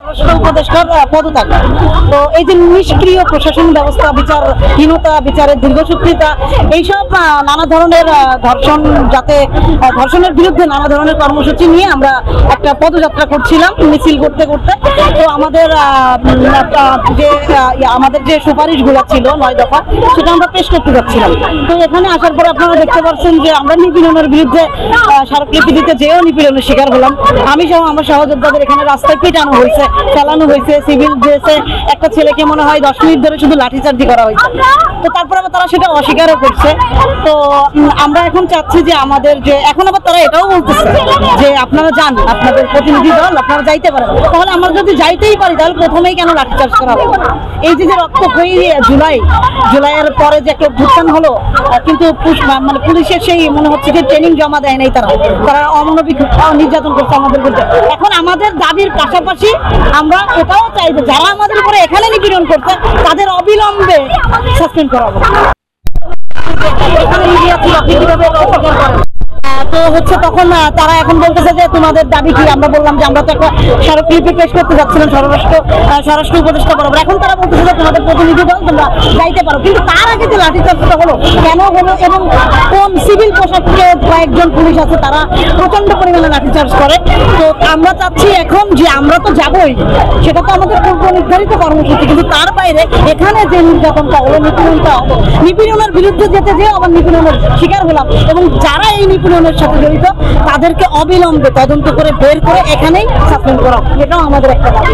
উপদেষ্টার পদত্যাগ। তো এই যে নিষ্ক্রিয় প্রশাসন ব্যবস্থা, বিচারহীনতা, বিচারের দীর্ঘসূত্রিতা, এইসব নানা ধরনের ধর্ষণ, যাতে ধর্ষণের বিরুদ্ধে নানা ধরনের কর্মসূচি নিয়ে আমরা একটা পদযাত্রা করছিলাম মিছিল করতে করতে। তো আমাদের যে সুপারিশগুলো ছিল 9 দফা, সেটা আমরা পেশ করতে যাচ্ছিলাম। তো এখানে আসার পর আপনারা দেখতে পাচ্ছেন যে আমরা নিপীড়নের বিরুদ্ধে স্মারকলিপি দিতে যেও নিপীড়নের শিকার হলাম। আমি সহ আমার সহযোদ্ধাদের এখানে রাস্তায় পিটানো হয়েছে, চালানো হয়েছে, সিভিল ড্রেসে একটা ছেলেকে মনে হয় 10 মিনিট ধরে শুধু লাঠিচার্জি করা হয়েছে। তো তারপর আবার তারা সেটা অস্বীকারও করছে। তো আমরা এখন চাচ্ছি যে আমাদের যে এখন আবার তারা এটাও বলতেছে যে আপনারা যান, আপনাদের প্রতিনিধি দল, আপনারা যাইতে পারেন। তাহলে আমরা যদি যাইতেই পারি তাহলে প্রথমেই কেন লাঠিচার্জ করা হবে? এই যে রক্তক্ষয়ী জুলাইয়ের পরে যে একটা অভ্যুত্থান হলো, কিন্তু মানে পুলিশের সেই মনে হচ্ছে যে ট্রেনিং জমা দেয় নাই, তারা অমানবিক নির্যাতন করছে আমাদের বিরুদ্ধে। এখন আমাদের দাবির পাশাপাশি আমরা এটাও চাই যে যারা আমাদের উপরে এখানে নিপীড়ন করছে তাদের অবিলম্বে সাসপেন্ড করা হবে। এখানে মিডিয়া ছিল, আপনি কিভাবে অস্বীকার করেন? তো হচ্ছে তখন তারা এখন বলতেছে যে তোমাদের দাবি কি? আমরা বললাম যে আমরা তো একটা স্মারকলিপি পেশ করতে যাচ্ছিলাম স্বরাষ্ট্র উপদেষ্টা বরাবর। এখন তারা বলতেছে যে তোমাদের প্রতিনিধি দল, তোমরা যাইতে পারো। কিন্তু তার আগে যে লাঠিচার্জটা হলো কেন হলো এবং কোন সিভিল পোশাকে কয়েকজন পুলিশ আছে তারা প্রচন্ড পরিমাণে লাঠিচার্জ করে। তো আমরা চাচ্ছি এখন যে আমরা তো যাবোই, সেটা তো আমাদের পূর্ব নির্ধারিত কর্মসূচি, কিন্তু তার বাইরে এখানে যে নির্যাতনটা হলো, নিপীড়নটা হলো, নিপীড়নের বিরুদ্ধে যেতে যেয়ে আবার নিপীড়নের শিকার হলাম। এবং যারা এই নিপীড়নের সাথে জড়িত তাদেরকে অবিলম্বে তদন্ত করে বের করে এখানেই সাসপেন্ড করা, এটাও আমাদের একটা দাবি।